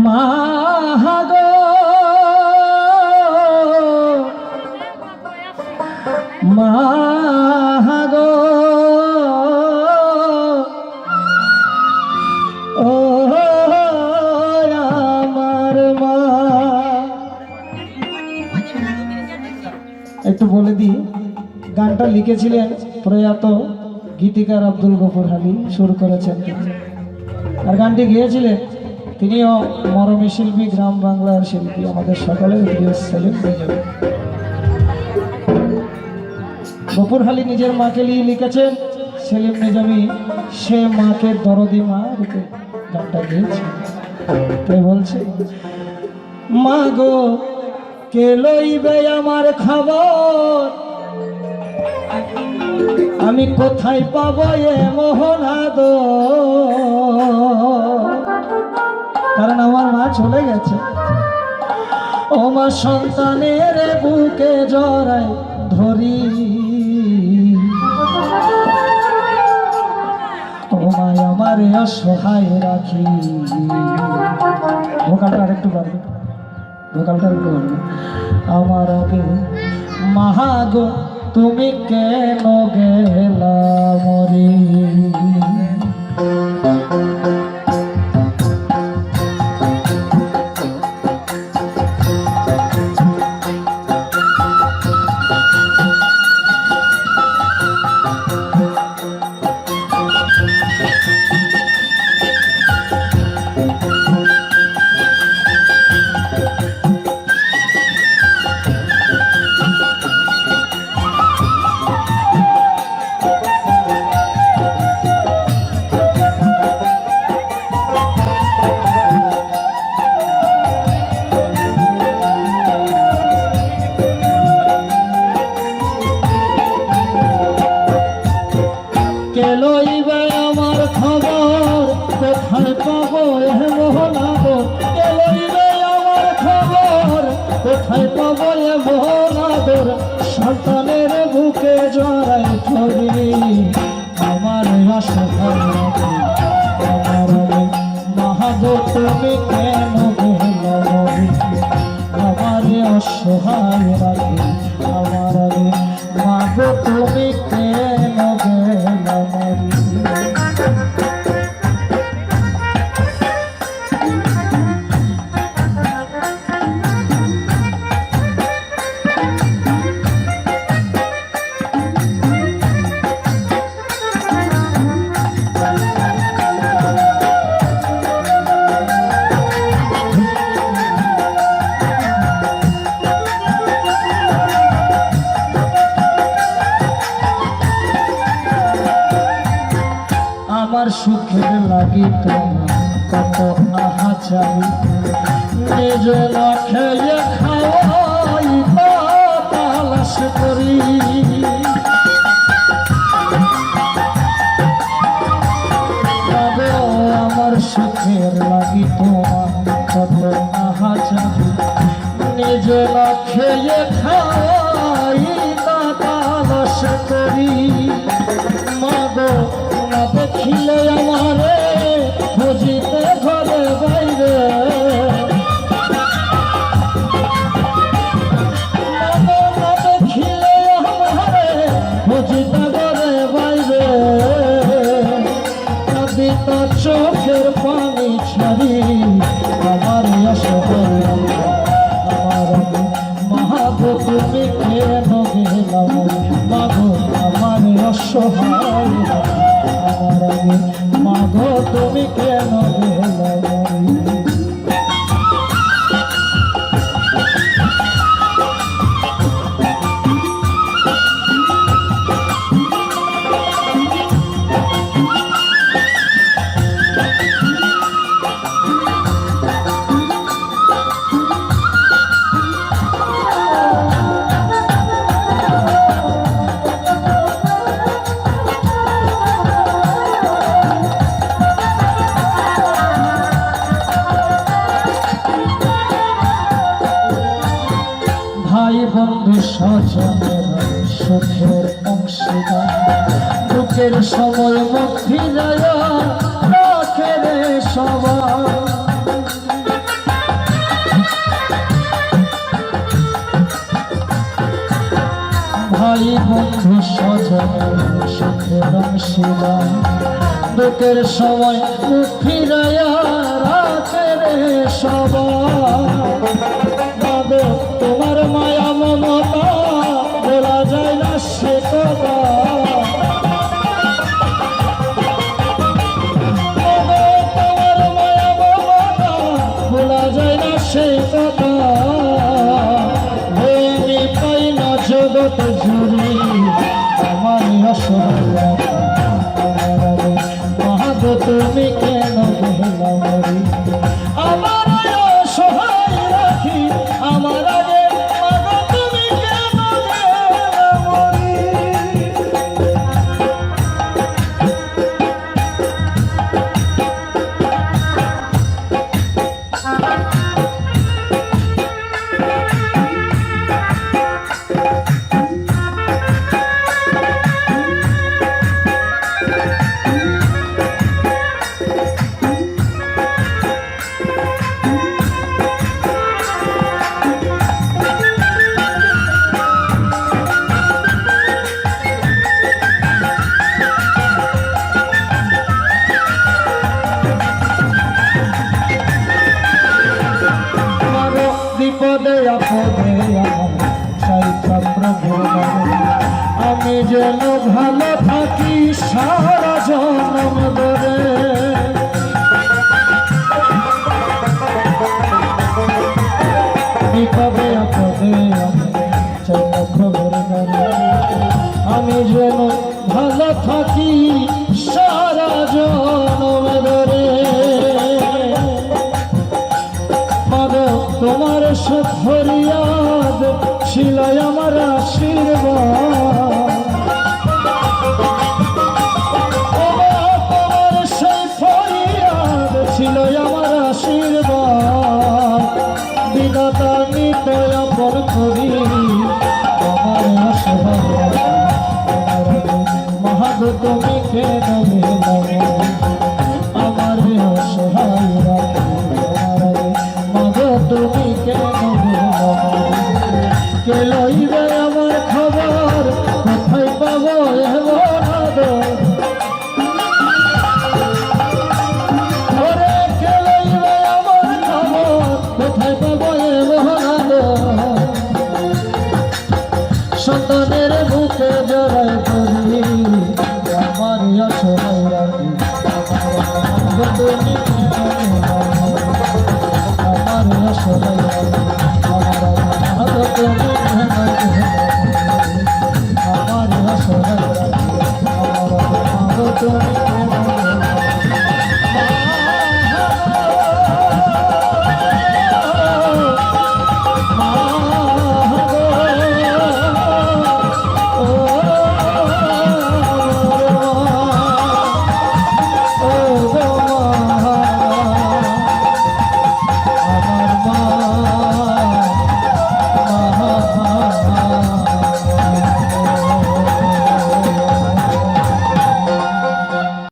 মাগো মাগো ও আমার মা। একটু বলে দিই, গানটা লিখেছিলেন প্রয়াত গীতিকার আব্দুল গফুর হালি, সুর করেছেন আর গানটি গেয়েছিলেন তিনিও মরমী শিল্পী, গ্রাম বাংলার শিল্পী, আমাদের সকলের প্রিয় সেলিম নিজামী। গফুর হালি নিজের মাকে নিয়ে লিখেছেন, সেলিম নিজামী সে মাকে দরদি মা রূপে গানটা গেয়েছে। তাই বলছে, মা গো কে লইবে আমার খবর, আমি কোথায় পাবো এ মোহনাদ, কারণ আমার মা চলে গেছে। ও মা সন্তানের বুকে জড়াই ধরি, ও মা আমার অসহায় রাখি। ভোকালটা আরেকটু পারবে, ভোকালটা আরেকটু পারবে। আমার আগে মাগো তুমি কেন গেলা মরি, লইবে আমার খবর, কোথায় পাবো এ মোহনাদর, কে লইবে আমার খবর, কোথায় পাবো এ মোহনাদর, সন্তানের বুকে জড়াই ধরি, আমার অসহায় রাখি। আমার মাগো তুমি কেন গেলা মরি, আমার অসহায় রাখি। আমার মাগো তুমি কেন গেলা মরি। আমার সুখের লাগি তোমার কত আহা চাই, নিজ না খেয়ে খাওয়াই তালাশ করি। আমার সুখের লাগি তোমার কত আহা চাই, নিজ না খেয়ে খাওয়াই তালাশ করি। মাগো না দেখিলে আমারে খুঁজিতে ঘরে বাইরে, না দেখিলে আমারে খুঁজিতে ঘরে বাইরে, কবিতা চোখের পানি ছাড়ি, আমার অসহায় আমার মাগো তুমি কেন গেলা মরি, মাগো আমার অসহায় আমার মাগো তুমি কেন গেলা মরি। ভাই বন্ধু স্বজনের সুখের অংশীদার, দুঃখের সময় মুখ ফিরাইয়া রাখে রে সবাই। বন্ধু স্বজন সুখের অংশীদার দুঃখের সময় মুখ ফিরাইয়া রাখে রে সবাই তোমার মায়া মমতা বলা যায় না সে কথা তোমার মায়া মমতা বলা যায় না সে কথা আমি পাই না জগৎ জুড়ে আমার অসহায় মাগো তুমি কেন গেলা মরি আমার অসহায় রাখি আমার আগে মাগো তুমি কেন গেলা মরি বিপদে আপদে আমি যেন ভালো থাকি সারা জনম ধরে বিপদে আপদে আমি যেন ভালো থাকি সারা জনম ধরে তোমার ফরিয়াদ ছিল আমার আশীর্বাদ তোমার সেই ফরিয়াদ ছিল আমার আশীর্বাদ বিধাতা নিত আপন করি আমার অসহায় মহাগ তুমি কেন আমার অসহায় তুমি কে লইবে আমার খবর কোথায় পাবো ওরে কে লইবে আমার খবর কোথায় পাবো সন্তানের বুকে জড়াই করি আমার অসহায় রাখি তুমি আমার